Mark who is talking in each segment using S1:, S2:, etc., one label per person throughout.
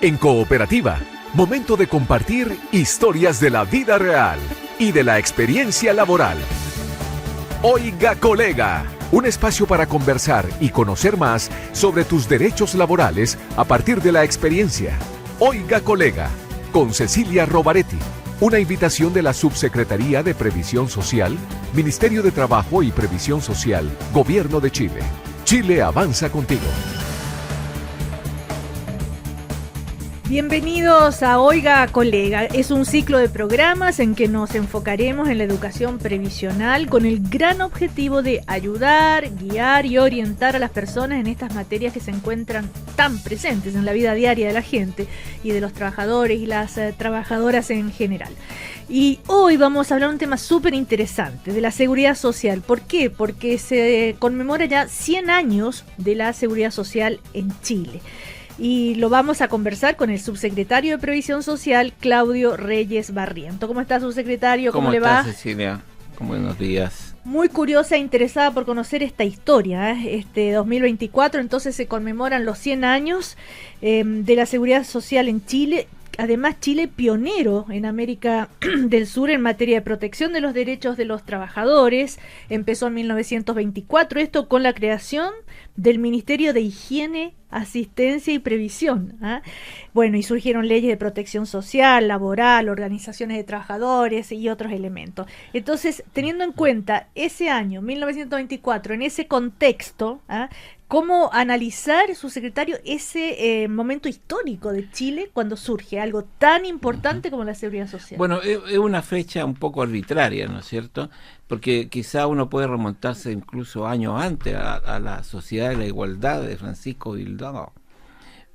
S1: En Cooperativa, momento de compartir historias de la vida real y de la experiencia laboral. Oiga, colega, un espacio para conversar y conocer más sobre tus derechos laborales a partir de la experiencia. Oiga, colega, con Cecilia Robaretti. Una invitación de la Subsecretaría de Previsión Social, Ministerio de Trabajo y Previsión Social, Gobierno de Chile. Chile avanza contigo.
S2: Bienvenidos a Oiga, Colega. Es un ciclo de programas en que nos enfocaremos en la educación previsional con el gran objetivo de ayudar, guiar y orientar a las personas en estas materias que se encuentran tan presentes en la vida diaria de la gente y de los trabajadores y las trabajadoras en general. Y hoy vamos a hablar de un tema súper interesante, de la seguridad social. ¿Por qué? Porque se conmemora ya 100 años de la seguridad social en Chile. Y lo vamos a conversar con el subsecretario de Previsión Social, Claudio Reyes Barriento. ¿Cómo está, subsecretario? ¿Cómo le va?
S3: ¿Cómo está, Cecilia? Buenos días.
S2: Muy curiosa e interesada por conocer esta historia. Este 2024, entonces se conmemoran los 100 años de la seguridad social en Chile. Además, Chile pionero en América del Sur en materia de protección de los derechos de los trabajadores. Empezó en 1924, esto con la creación del Ministerio de Higiene, Asistencia y Previsión. Bueno, y surgieron leyes de protección social, laboral, organizaciones de trabajadores y otros elementos. Entonces, teniendo en cuenta ese año, 1924, en ese contexto, ¿cómo analizar, su secretario, ese momento histórico de Chile cuando surge algo tan importante como la seguridad social?
S3: Bueno, es una fecha un poco arbitraria, ¿no es cierto? Porque quizá uno puede remontarse incluso años antes a la Sociedad de la Igualdad de Francisco Bilbao.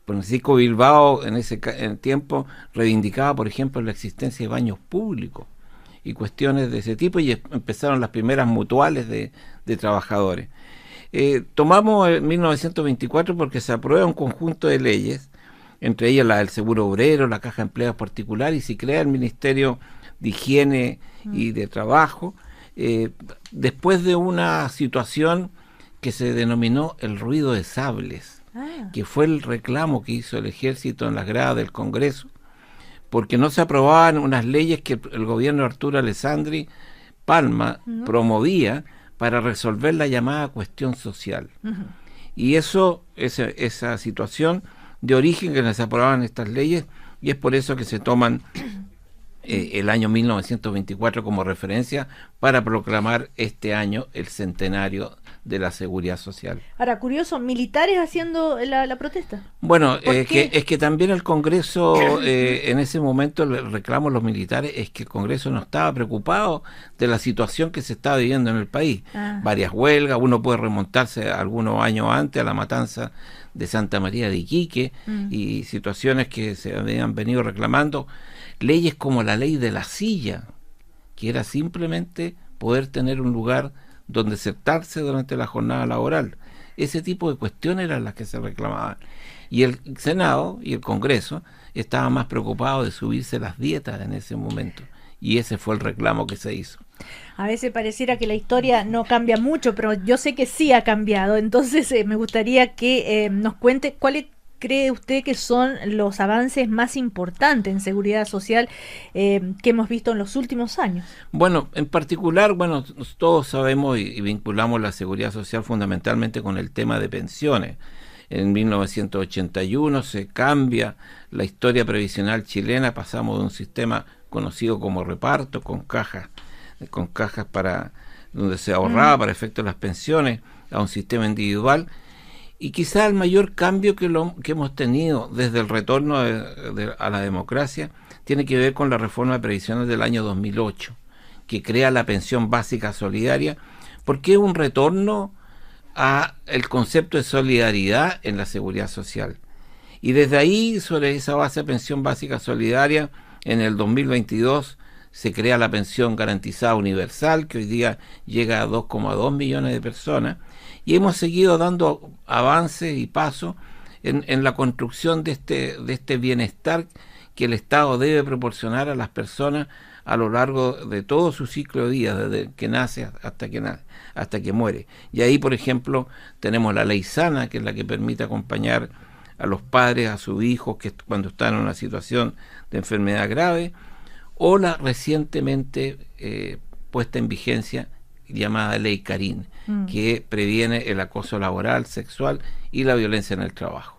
S3: Francisco Bilbao en ese tiempo reivindicaba, por ejemplo, la existencia de baños públicos y cuestiones de ese tipo, y empezaron las primeras mutuales de trabajadores. Tomamos 1924 porque se aprueba un conjunto de leyes, entre ellas la del seguro obrero, la caja de empleados particular, y se crea el Ministerio de Higiene y de Trabajo, después de una situación que se denominó el ruido de sables, que fue el reclamo que hizo el ejército en las gradas del Congreso, porque no se aprobaban unas leyes que el gobierno de Arturo Alessandri Palma promovía para resolver la llamada cuestión social. Y esa situación de origen que se aprobaban estas leyes, y es por eso que se toman el año 1924 como referencia para proclamar este año el centenario de la seguridad social.
S2: Ahora, curioso, militares haciendo la protesta.
S3: Bueno, es que también el Congreso, en ese momento el reclamo de los militares es que el Congreso no estaba preocupado de la situación que se estaba viviendo en el país. Varias huelgas, uno puede remontarse algunos años antes a la matanza de Santa María de Iquique y situaciones que se habían venido reclamando. Leyes como la ley de la silla, que era simplemente poder tener un lugar donde sentarse durante la jornada laboral. Ese tipo de cuestiones eran las que se reclamaban. Y el Senado y el Congreso estaban más preocupados de subirse las dietas en ese momento. Y ese fue el reclamo que se hizo.
S2: A veces pareciera que la historia no cambia mucho, pero yo sé que sí ha cambiado. Entonces me gustaría que nos cuente cuáles cree usted que son los avances más importantes en seguridad social que hemos visto en los últimos años.
S3: Bueno, en particular, todos sabemos y vinculamos la seguridad social fundamentalmente con el tema de pensiones. En 1981 se cambia la historia previsional chilena, pasamos de un sistema conocido como reparto, con cajas para donde se ahorraba para efectos de las pensiones, a un sistema individual. Y quizá el mayor cambio que hemos tenido desde el retorno a la democracia tiene que ver con la reforma de previsiones del año 2008, que crea la pensión básica solidaria, porque es un retorno a el concepto de solidaridad en la seguridad social. Y desde ahí, sobre esa base de pensión básica solidaria, en el 2022 se crea la pensión garantizada universal, que hoy día llega a 2,2 millones de personas, y hemos seguido dando avances y pasos en la construcción de este bienestar que el Estado debe proporcionar a las personas a lo largo de todo su ciclo de vida, desde que nace hasta que muere. Y ahí, por ejemplo, tenemos la ley Sana, que es la que permite acompañar a los padres, a sus hijos que cuando están en una situación de enfermedad grave, o la recientemente puesta en vigencia llamada Ley Carín, que previene el acoso laboral, sexual y la violencia en el trabajo.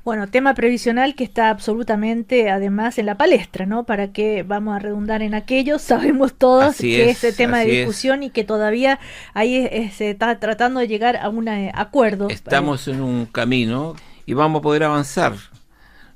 S2: Bueno, tema previsional que está absolutamente además en la palestra, ¿no? ¿Para qué vamos a redundar en aquello? Sabemos todos que es el tema de discusión y que todavía ahí se está tratando de llegar a un acuerdo.
S3: Estamos en un camino y vamos a poder avanzar.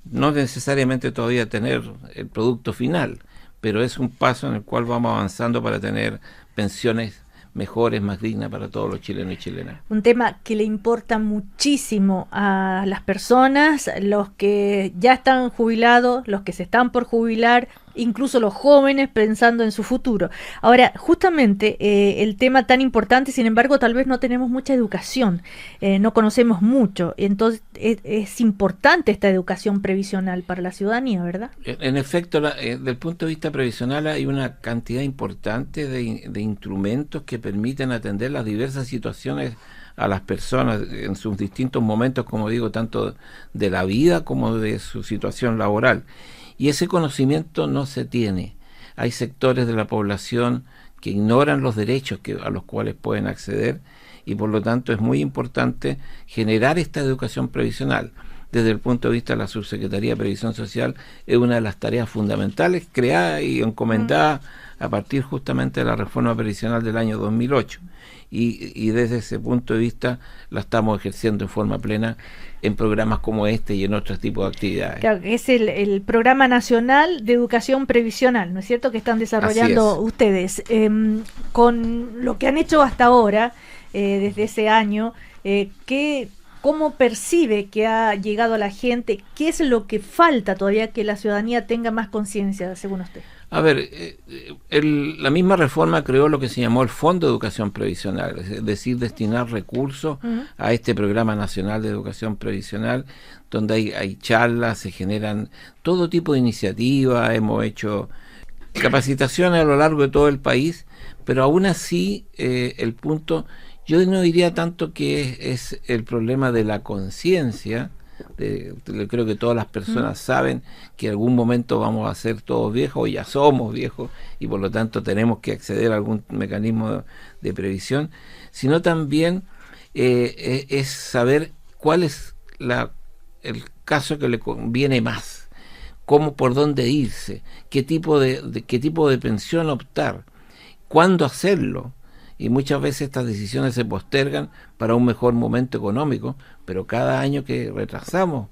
S3: No necesariamente todavía tener el producto final, pero es un paso en el cual vamos avanzando para tener pensiones mejores, más dignas para todos los chilenos y chilenas.
S2: Un tema que le importa muchísimo a las personas, los que ya están jubilados, los que se están por jubilar, incluso los jóvenes pensando en su futuro. Ahora, justamente el tema tan importante, sin embargo, tal vez no tenemos mucha educación, no conocemos mucho, entonces es importante esta educación previsional para la ciudadanía, ¿verdad?
S3: En efecto, desde el punto de vista previsional hay una cantidad importante de instrumentos que permiten atender las diversas situaciones a las personas en sus distintos momentos, como digo, tanto de la vida como de su situación laboral. Y ese conocimiento no se tiene. Hay sectores de la población que ignoran los derechos a los cuales pueden acceder y por lo tanto es muy importante generar esta educación previsional. Desde el punto de vista de la Subsecretaría de Previsión Social es una de las tareas fundamentales creada y encomendada a partir justamente de la reforma previsional del año 2008. Y desde ese punto de vista la estamos ejerciendo en forma plena en programas como este y en otros tipos de actividades.
S2: Claro, es el Programa Nacional de Educación Previsional, ¿no es cierto?, que están desarrollando ustedes. Con lo que han hecho hasta ahora, desde ese año, ¿cómo percibe que ha llegado a la gente? ¿Qué es lo que falta todavía que la ciudadanía tenga más conciencia, según usted?
S3: A ver, la misma reforma creó lo que se llamó el Fondo de Educación Previsional, es decir, destinar recursos a este Programa Nacional de Educación Previsional, donde hay charlas, se generan todo tipo de iniciativas, hemos hecho capacitaciones a lo largo de todo el país, pero aún así el punto, yo no diría tanto que es el problema de la conciencia. Creo que todas las personas saben que en algún momento vamos a ser todos viejos, o ya somos viejos, y por lo tanto tenemos que acceder a algún mecanismo de previsión, sino también es saber cuál es el caso que le conviene más, cómo, por dónde irse, qué tipo de pensión optar, cuándo hacerlo. Y muchas veces estas decisiones se postergan para un mejor momento económico, pero cada año que retrasamos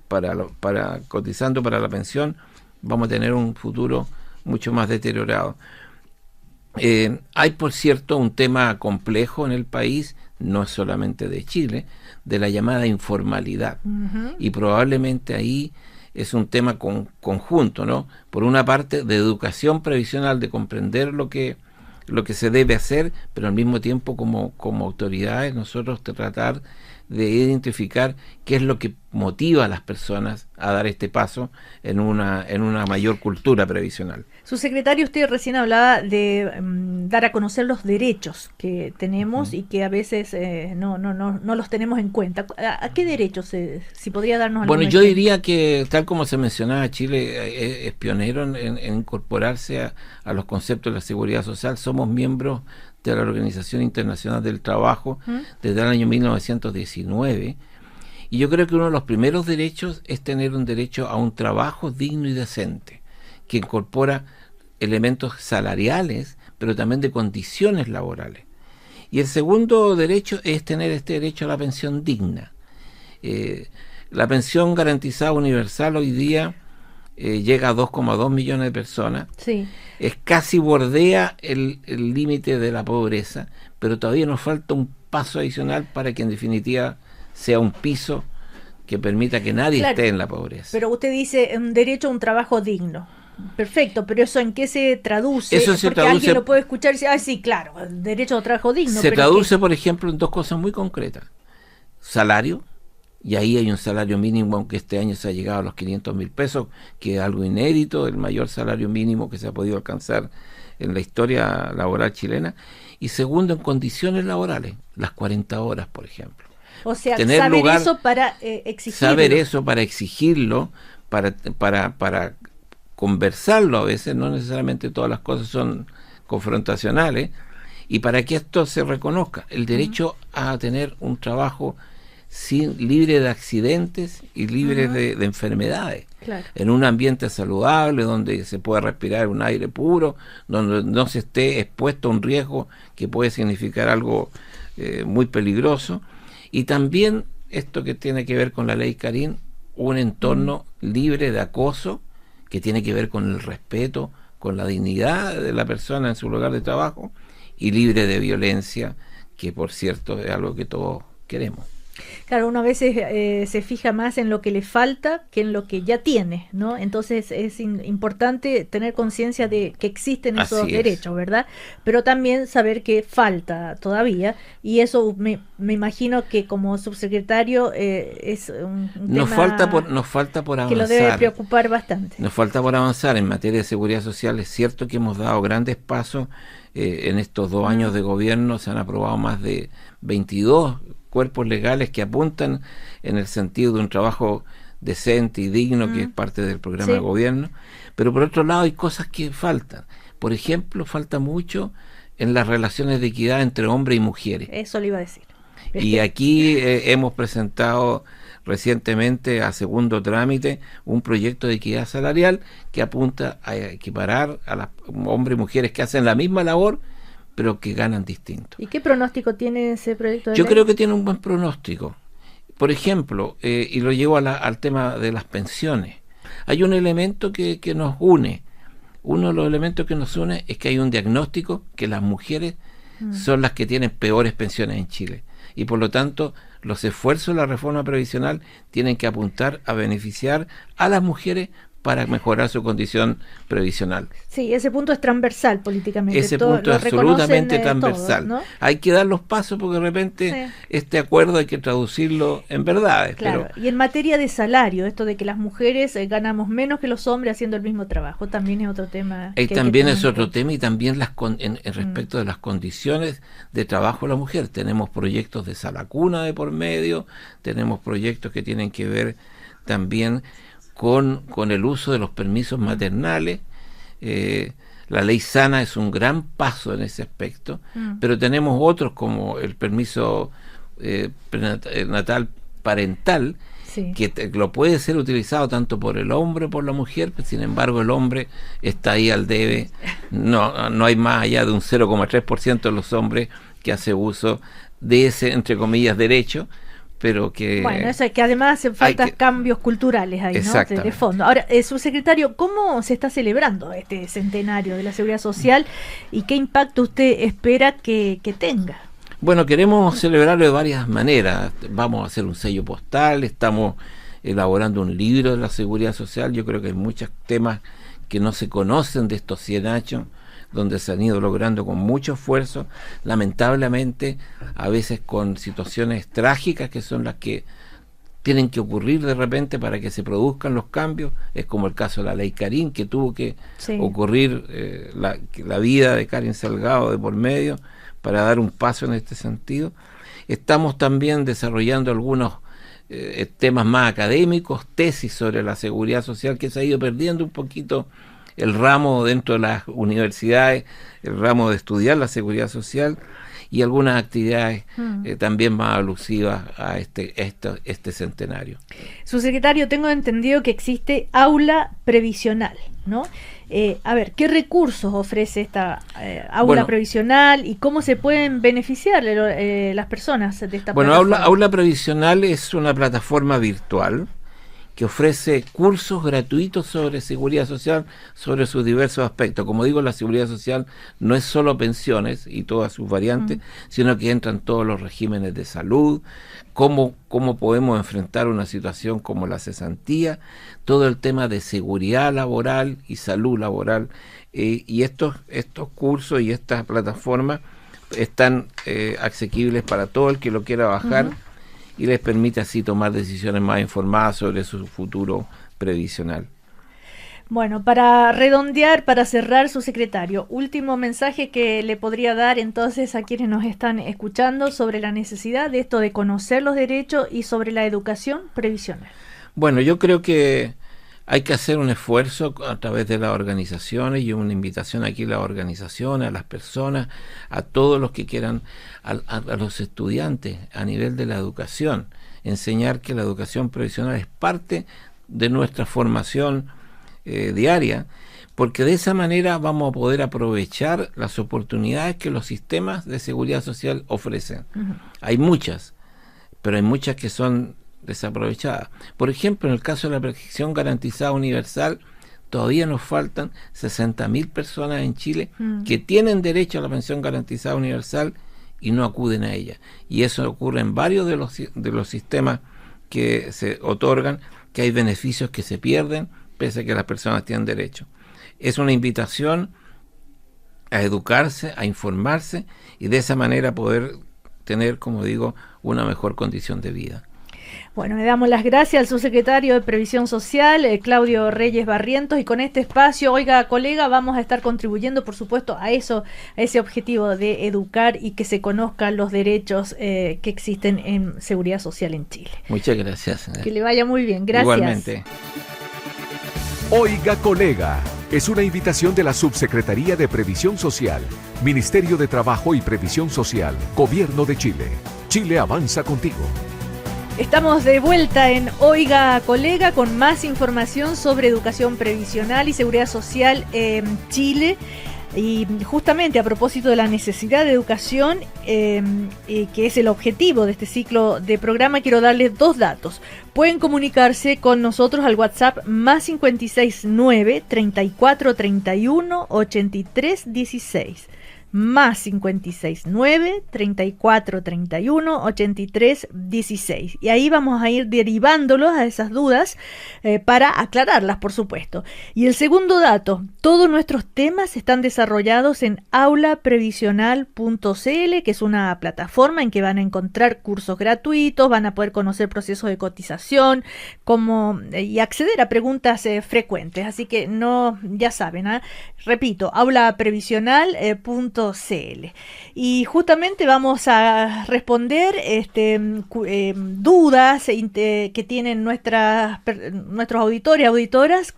S3: para cotizando para la pensión, vamos a tener un futuro mucho más deteriorado. Hay, por cierto, un tema complejo en el país, no solamente de Chile, de la llamada informalidad. Y probablemente ahí es un tema conjunto, ¿no? Por una parte, de educación previsional, de comprender lo que se debe hacer, pero al mismo tiempo como autoridades nosotros tratar de identificar qué es lo que motiva a las personas a dar este paso en una mayor cultura previsional.
S2: Su secretario, usted recién hablaba de dar a conocer los derechos que tenemos y que a veces no los tenemos en cuenta. ¿A qué derechos, si podría darnos algún ejemplo?
S3: Yo diría que, tal como se mencionaba, Chile es pionero en incorporarse a los conceptos de la seguridad social. Somos miembros de la Organización Internacional del Trabajo desde el año 1919. Y yo creo que uno de los primeros derechos es tener un derecho a un trabajo digno y decente, que incorpora elementos salariales, pero también de condiciones laborales. Y el segundo derecho es tener este derecho a la pensión digna. La pensión garantizada universal hoy día llega a 2,2 millones de personas.
S2: Sí.
S3: Es casi bordea el límite de la pobreza, pero todavía nos falta un paso adicional para que en definitiva sea un piso que permita que nadie esté en la pobreza.
S2: Pero usted dice un derecho a un trabajo digno. Perfecto, pero ¿eso en qué se traduce?
S3: Eso se
S2: Porque
S3: traduce,
S2: alguien lo puede escuchar y decir, sí, claro, derecho a un trabajo digno.
S3: Se traduce, por ejemplo, en dos cosas muy concretas. Salario, y ahí hay un salario mínimo, aunque este año se ha llegado a los 500.000 pesos, que es algo inédito, el mayor salario mínimo que se ha podido alcanzar en la historia laboral chilena. Y segundo, en condiciones laborales, las 40 horas, por ejemplo.
S2: O sea,
S3: tener
S2: saber
S3: lugar,
S2: eso para exigirlo.
S3: Saber eso para exigirlo, para conversarlo. A veces no necesariamente todas las cosas son confrontacionales, y para que esto se reconozca, el derecho a tener un trabajo libre de accidentes y libre de enfermedades,
S2: claro,
S3: en un ambiente saludable, donde se pueda respirar un aire puro, donde no se esté expuesto a un riesgo que puede significar algo muy peligroso. Y también esto que tiene que ver con la ley Karin, un entorno libre de acoso, que tiene que ver con el respeto, con la dignidad de la persona en su lugar de trabajo, y libre de violencia, que por cierto es algo que todos queremos.
S2: Claro, uno a veces se fija más en lo que le falta que en lo que ya tiene, ¿no? Entonces es importante tener conciencia de que existen esos derechos, ¿verdad? Pero también saber que falta todavía, y eso me imagino que como subsecretario es un
S3: nos falta por avanzar.
S2: Que lo debe preocupar bastante.
S3: Nos falta por avanzar en materia de seguridad social. Es cierto que hemos dado grandes pasos en estos 2 años de gobierno. Se han aprobado más de 22 cuerpos legales que apuntan en el sentido de un trabajo decente y digno, que es parte del programa de gobierno. Pero por otro lado hay cosas que faltan. Por ejemplo, falta mucho en las relaciones de equidad entre hombres y mujeres.
S2: Eso le iba a decir.
S3: Y aquí hemos presentado recientemente a segundo trámite un proyecto de equidad salarial que apunta a equiparar a las hombres y mujeres que hacen la misma labor, pero que ganan distinto.
S2: ¿Y qué pronóstico tiene ese proyecto de
S3: ley? Yo creo que tiene un buen pronóstico. Por ejemplo, y lo llevo al tema de las pensiones. Hay un elemento que nos une. Uno de los elementos que nos une es que hay un diagnóstico que las mujeres son las que tienen peores pensiones en Chile. Y por lo tanto, los esfuerzos de la reforma previsional tienen que apuntar a beneficiar a las mujeres para mejorar su condición previsional.
S2: Sí, ese punto es transversal políticamente.
S3: Ese punto es absolutamente transversal.
S2: Todos, ¿no?
S3: Hay que dar los pasos porque de repente este acuerdo hay que traducirlo en verdades.
S2: Claro, y en materia de salario, esto de que las mujeres ganamos menos que los hombres haciendo el mismo trabajo, también es otro tema.
S3: También es otro tema, y también respecto de las condiciones de trabajo de la mujer. Tenemos proyectos de sala cuna de por medio, tenemos proyectos que tienen que ver también con el uso de los permisos maternales. La ley Sana es un gran paso en ese aspecto, pero tenemos otros como el permiso natal parental, que lo puede ser utilizado tanto por el hombre como por la mujer, pero sin embargo el hombre está ahí al debe. No hay más allá de un 0,3% de los hombres que hace uso de ese, entre comillas, derecho, pero que...
S2: Bueno, eso es que además hacen falta cambios culturales ahí, ¿no? De fondo. Ahora, subsecretario, ¿cómo se está celebrando este centenario de la Seguridad Social y qué impacto usted espera que tenga?
S3: Bueno, queremos celebrarlo de varias maneras. Vamos a hacer un sello postal, estamos elaborando un libro de la Seguridad Social. Yo creo que hay muchos temas que no se conocen de estos 100 años, donde se han ido logrando con mucho esfuerzo, lamentablemente a veces con situaciones trágicas que son las que tienen que ocurrir de repente para que se produzcan los cambios. Es como el caso de la ley Karin, que tuvo que ocurrir la vida de Karin Salgado de por medio para dar un paso en este sentido. Estamos también desarrollando algunos temas más académicos, tesis sobre la seguridad social, que se ha ido perdiendo un poquito el ramo dentro de las universidades, el ramo de estudiar la seguridad social, y algunas actividades también más alusivas a este centenario.
S2: Subsecretario, tengo entendido que existe aula previsional, ¿no? A ver, ¿qué recursos ofrece esta aula previsional y cómo se pueden beneficiar las personas de esta plataforma?
S3: Bueno, aula previsional es una plataforma virtual que ofrece cursos gratuitos sobre seguridad social, sobre sus diversos aspectos. Como digo, la seguridad social no es solo pensiones y todas sus variantes, sino que entran todos los regímenes de salud, cómo podemos enfrentar una situación como la cesantía, todo el tema de seguridad laboral y salud laboral. Y estos cursos y estas plataformas están asequibles para todo el que lo quiera bajar, y les permite así tomar decisiones más informadas sobre su futuro previsional.
S2: Bueno, para redondear, para cerrar, su secretario, último mensaje que le podría dar entonces a quienes nos están escuchando sobre la necesidad de esto de conocer los derechos y sobre la educación previsional.
S3: Bueno, yo creo que hay que hacer un esfuerzo a través de las organizaciones, y una invitación aquí a las organizaciones, a las personas, a todos los que quieran, a los estudiantes a nivel de la educación, enseñar que la educación previsional es parte de nuestra formación diaria, porque de esa manera vamos a poder aprovechar las oportunidades que los sistemas de seguridad social ofrecen. Uh-huh. Hay muchas, pero hay muchas que son desaprovechadas. Por ejemplo, en el caso de la protección garantizada universal, todavía nos faltan 60.000 personas en Chile que tienen derecho a la pensión garantizada universal y no acuden a ella. Y eso ocurre en varios de los sistemas que se otorgan, que hay beneficios que se pierden pese a que las personas tienen derecho. Es una invitación a educarse, a informarse, y de esa manera poder tener, como digo, una mejor condición de vida.
S2: Bueno, le damos las gracias al subsecretario de Previsión Social, Claudio Reyes Barrientos, y con este espacio, oiga, colega, vamos a estar contribuyendo, por supuesto, a eso, a ese objetivo de educar y que se conozcan los derechos que existen en seguridad social en Chile.
S3: Muchas gracias.
S2: Que le vaya muy bien, gracias.
S3: Igualmente.
S1: Oiga, colega, es una invitación de la Subsecretaría de Previsión Social, Ministerio de Trabajo y Previsión Social, Gobierno de Chile. Chile avanza contigo.
S2: Estamos de vuelta en Oiga, colega, con más información sobre educación previsional y seguridad social en Chile. Y justamente a propósito de la necesidad de educación, que es el objetivo de este ciclo de programa, quiero darles 2 datos. Pueden comunicarse con nosotros al WhatsApp más 569 3431 8316. Más 569 3431 8316. Y ahí vamos a ir derivándolos a esas dudas para aclararlas, por supuesto. Y el segundo dato, todos nuestros temas están desarrollados en aulaprevisional.cl, que es una plataforma en que van a encontrar cursos gratuitos, van a poder conocer procesos de cotización y acceder a preguntas frecuentes. Así que no, ya saben, repito, aulaprevisional.cl. Y justamente vamos a responder dudas que tienen nuestros auditores y auditoras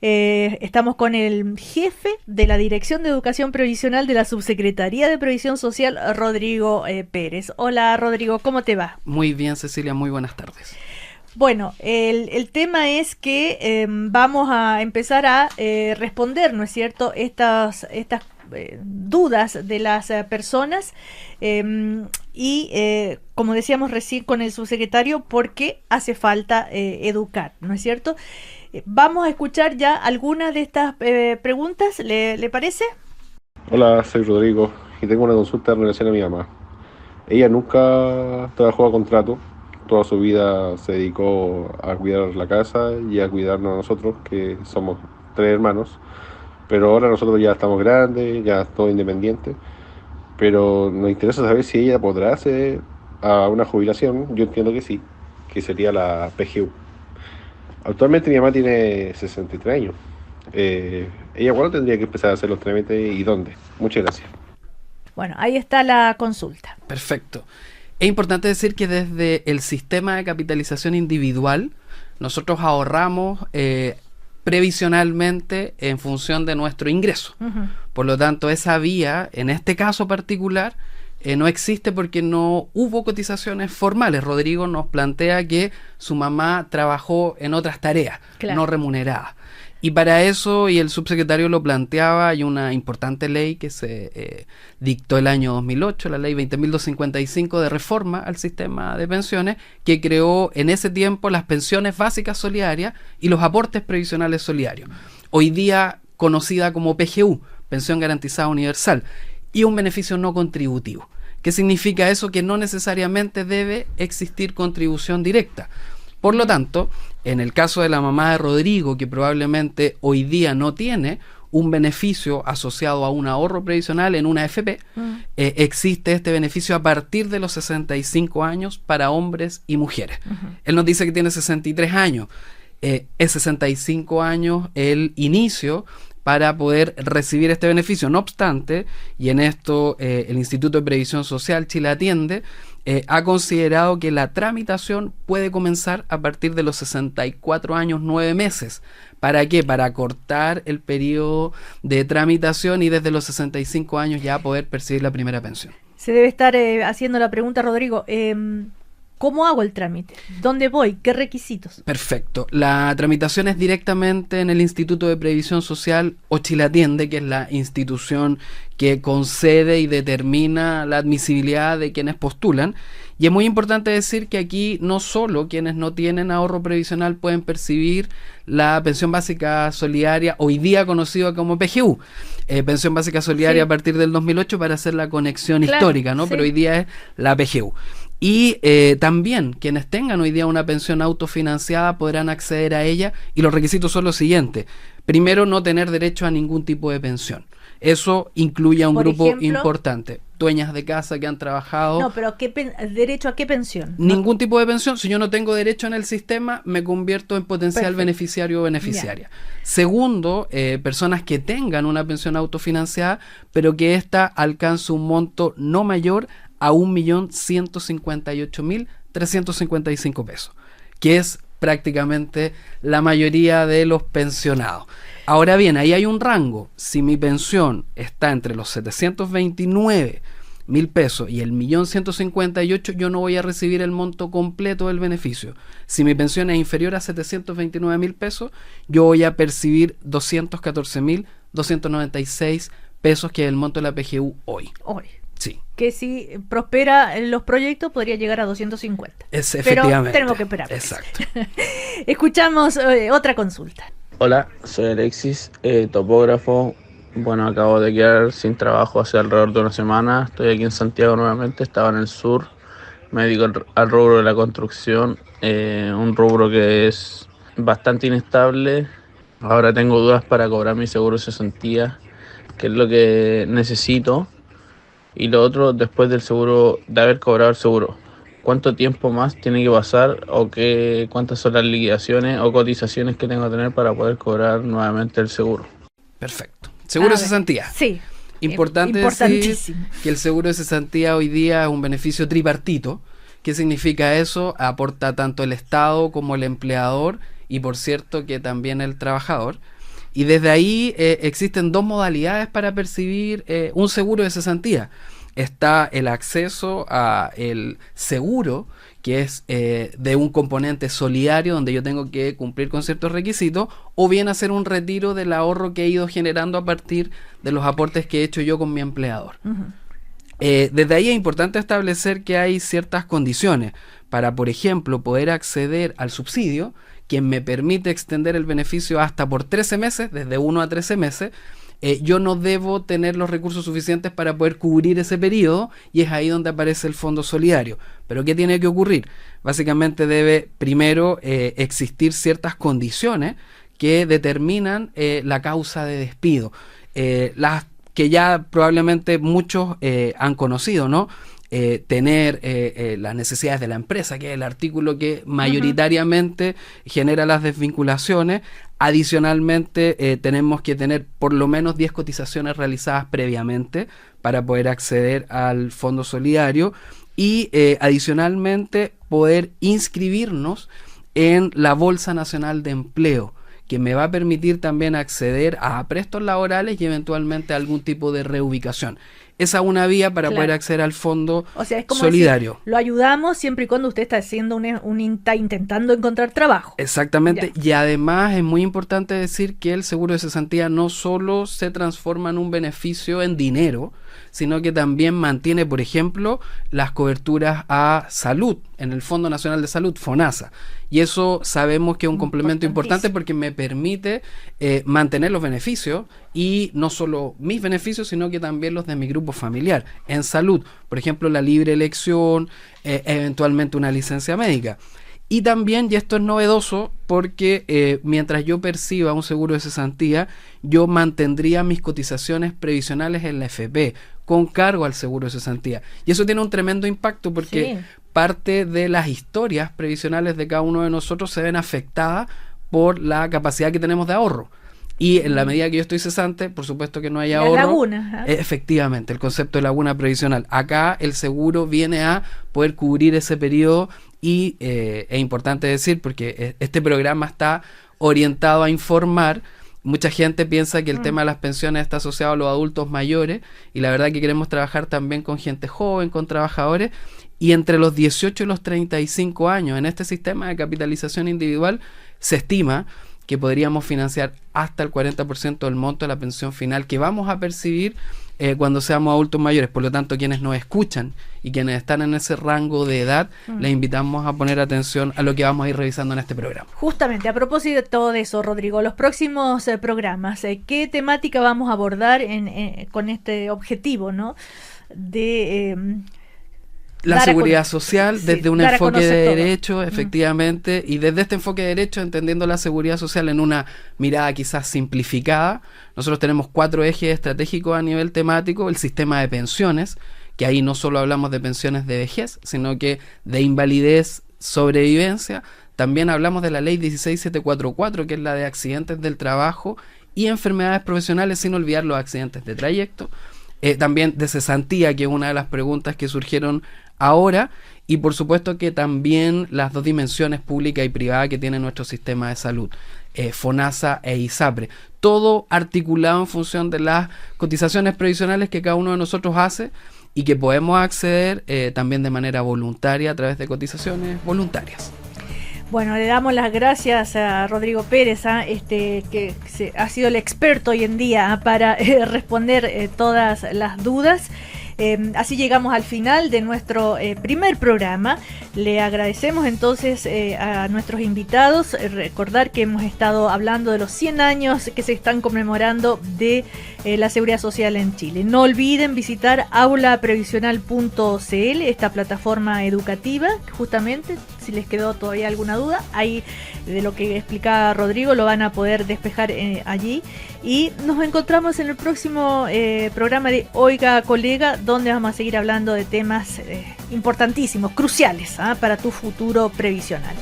S2: estamos con el jefe de la Dirección de Educación Previsional de la Subsecretaría de Previsión Social, Rodrigo Pérez. Hola, Rodrigo, ¿cómo te va?
S4: Muy bien, Cecilia, muy buenas tardes.
S2: Bueno, el tema es que vamos a empezar a responder, ¿no es cierto?, estas dudas de las personas y como decíamos recién con el subsecretario, porque hace falta educar, ¿no es cierto? Vamos a escuchar ya algunas de estas preguntas, ¿le parece?
S5: Hola, soy Rodrigo y tengo una consulta en relación a mi mamá. Ella nunca trabajó a contrato, toda su vida se dedicó a cuidar la casa y a cuidarnos a nosotros, que somos 3 hermanos. Pero ahora nosotros ya estamos grandes, ya todo independiente, pero nos interesa saber si ella podrá acceder a una jubilación. Yo entiendo que sí, que sería la PGU. Actualmente mi mamá tiene 63 años. ¿Ella cuándo tendría que empezar a hacer los trámites y dónde? Muchas gracias.
S2: Bueno, ahí está la consulta.
S4: Perfecto. Es importante decir que desde el sistema de capitalización individual, nosotros ahorramos previsionalmente en función de nuestro ingreso. Uh-huh. Por lo tanto, esa vía, en este caso particular, no existe porque no hubo cotizaciones formales. Rodrigo nos plantea que su mamá trabajó en otras tareas, claro, no remuneradas. Y para eso, y el subsecretario lo planteaba, hay una importante ley que se dictó el año 2008, la ley 20.255 de reforma al sistema de pensiones, que creó en ese tiempo las pensiones básicas solidarias y los aportes previsionales solidarios. Hoy día conocida como PGU, Pensión Garantizada Universal, y un beneficio no contributivo. ¿Qué significa eso? Que no necesariamente debe existir contribución directa. Por lo tanto, en el caso de la mamá de Rodrigo, que probablemente hoy día no tiene un beneficio asociado a un ahorro previsional en una AFP, existe este beneficio a partir de los 65 años para hombres y mujeres. Él nos dice que tiene 63 años. es 65 años el inicio para poder recibir este beneficio. No obstante, y en esto el Instituto de Previsión Social Chile Atiende ha considerado que la tramitación puede comenzar a partir de los 64 años 9 meses. ¿Para qué? Para acortar el periodo de tramitación y desde los 65 años ya poder percibir la primera pensión.
S2: Se debe estar haciendo la pregunta, Rodrigo, ¿cómo hago el trámite? ¿Dónde voy? ¿Qué requisitos?
S4: Perfecto. La tramitación es directamente en el Instituto de Previsión Social o Chile Atiende, que es la institución que concede y determina la admisibilidad de quienes postulan. Y es muy importante decir que aquí no solo quienes no tienen ahorro previsional pueden percibir la pensión básica solidaria, hoy día conocida como PGU, pensión básica solidaria a partir del 2008 para hacer la conexión histórica, ¿no? Pero hoy día es la PGU. Y también quienes tengan hoy día una pensión autofinanciada podrán acceder a ella, y los requisitos son los siguientes. Primero, no tener derecho a ningún tipo de pensión. Eso incluye a un grupo importante. Dueñas de casa que han trabajado.
S2: No, pero ¿derecho a qué pensión?
S4: Ningún tipo de pensión. Si yo no tengo derecho en el sistema, me convierto en potencial beneficiario o beneficiaria. Segundo, personas que tengan una pensión autofinanciada, pero que ésta alcance un monto no mayor a 1.158.355 pesos, que es prácticamente la mayoría de los pensionados. Ahora bien, ahí hay un rango. Si mi pensión está entre los 729.000 pesos y el 1.158.000, yo no voy a recibir el monto completo del beneficio. Si mi pensión es inferior a 729.000 pesos, yo voy a percibir 214.296 pesos, que es el monto de la PGU hoy. Sí.
S2: Que si prospera en los proyectos podría llegar a 250.
S4: Efectivamente.
S2: Pero tenemos que esperar.
S4: Exacto.
S2: Escuchamos otra consulta.
S6: Hola, soy Alexis, topógrafo. Bueno, acabo de quedar sin trabajo hace alrededor de una semana. Estoy aquí en Santiago nuevamente, estaba en el sur. Me dedico al rubro de la construcción, un rubro que es bastante inestable. Ahora tengo dudas para cobrar mi seguro de cesantía, que es lo que necesito. Y lo otro, después del seguro, de haber cobrado el seguro, ¿cuánto tiempo más tiene que pasar o cuántas son las liquidaciones o cotizaciones que tengo que tener para poder cobrar nuevamente el seguro?
S4: Perfecto. Seguro de cesantía.
S2: Sí.
S4: Importante decir que el seguro de cesantía hoy día es un beneficio tripartito. ¿Qué significa eso? Aporta tanto el Estado como el empleador, y por cierto que también el trabajador. Y desde ahí existen dos modalidades para percibir un seguro de cesantía. Está el acceso a el seguro, que es de un componente solidario donde yo tengo que cumplir con ciertos requisitos, o bien hacer un retiro del ahorro que he ido generando a partir de los aportes que he hecho yo con mi empleador. Desde ahí es importante establecer que hay ciertas condiciones para, por ejemplo, poder acceder al subsidio, que me permite extender el beneficio hasta por 13 meses, desde 1 a 13 meses. Yo no debo tener los recursos suficientes para poder cubrir ese periodo, y es ahí donde aparece el fondo solidario. Pero ¿qué tiene que ocurrir? Básicamente debe primero existir ciertas condiciones que determinan la causa de despido, las que ya probablemente muchos han conocido, ¿no? Tener las necesidades de la empresa, que es el artículo que mayoritariamente genera las desvinculaciones. Adicionalmente, tenemos que tener por lo menos 10 cotizaciones realizadas previamente para poder acceder al fondo solidario, y adicionalmente poder inscribirnos en la Bolsa Nacional de Empleo, que me va a permitir también acceder a prestos laborales y eventualmente a algún tipo de reubicación. Esa es una vía para poder acceder al fondo solidario.
S2: Decir, lo ayudamos siempre y cuando usted está haciendo está intentando encontrar trabajo.
S4: Exactamente. Y además es muy importante decir que el seguro de cesantía no solo se transforma en un beneficio en dinero, sino que también mantiene, por ejemplo, las coberturas a salud en el Fondo Nacional de Salud, FONASA. Y eso sabemos que es un complemento importante porque me permite mantener los beneficios, y no solo mis beneficios, sino que también los de mi grupo familiar en salud. Por ejemplo, la libre elección, eventualmente una licencia médica. Y también, y esto es novedoso, porque mientras yo perciba un seguro de cesantía, yo mantendría mis cotizaciones previsionales en la FP con cargo al seguro de cesantía. Y eso tiene un tremendo impacto porque parte de las historias previsionales de cada uno de nosotros se ven afectadas por la capacidad que tenemos de ahorro. Y en la medida que yo estoy cesante, por supuesto que no hay ahorro.
S2: Laguna,
S4: Efectivamente, el concepto de laguna previsional. Acá el seguro viene a poder cubrir ese periodo y es importante decir, porque este programa está orientado a informar. Mucha gente piensa que el tema de las pensiones está asociado a los adultos mayores y la verdad que queremos trabajar también con gente joven, con trabajadores, y entre los 18 y los 35 años en este sistema de capitalización individual se estima que podríamos financiar hasta el 40% del monto de la pensión final que vamos a percibir cuando seamos adultos mayores. Por lo tanto, quienes nos escuchan y quienes están en ese rango de edad, les invitamos a poner atención a lo que vamos a ir revisando en este programa.
S2: Justamente, a propósito de todo eso, Rodrigo, los próximos programas, ¿qué temática vamos a abordar con este objetivo, ¿no? De
S4: la seguridad social,
S2: sí,
S4: desde un
S2: dar a
S4: enfoque de
S2: conocer todo.
S4: derecho, efectivamente, y desde este enfoque de derecho, entendiendo la seguridad social en una mirada quizás simplificada. Nosotros tenemos 4 ejes estratégicos a nivel temático: el sistema de pensiones, que ahí no solo hablamos de pensiones de vejez, sino que de invalidez, sobrevivencia. También hablamos de la ley 16744, que es la de accidentes del trabajo y enfermedades profesionales, sin olvidar los accidentes de trayecto. También de cesantía, que es una de las preguntas que surgieron ahora, y por supuesto que también las 2 dimensiones pública y privada que tiene nuestro sistema de salud, FONASA e ISAPRE, todo articulado en función de las cotizaciones previsionales que cada uno de nosotros hace y que podemos acceder también de manera voluntaria a través de cotizaciones voluntarias.
S2: Bueno, le damos las gracias a Rodrigo Pérez, que ha sido el experto hoy en día para responder todas las dudas. Así llegamos al final de nuestro primer programa. Le agradecemos entonces a nuestros invitados. Recordar que hemos estado hablando de los 100 años que se están conmemorando de la seguridad social en Chile. No olviden visitar aulaprevisional.cl, esta plataforma educativa, justamente, si les quedó todavía alguna duda, ahí de lo que explicaba Rodrigo lo van a poder despejar allí. Y nos encontramos en el próximo programa de Oiga Colega, donde vamos a seguir hablando de temas importantísimos, cruciales para tu futuro previsional.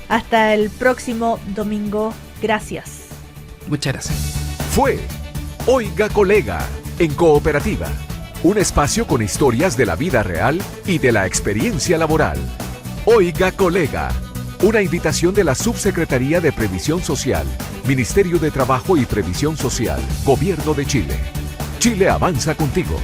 S2: Hasta el próximo domingo. Gracias.
S4: Muchas gracias.
S1: Fue Oiga Colega en Cooperativa, un espacio con historias de la vida real y de la experiencia laboral. Oiga Colega, una invitación de la Subsecretaría de Previsión Social, Ministerio de Trabajo y Previsión Social, Gobierno de Chile. Chile avanza contigo.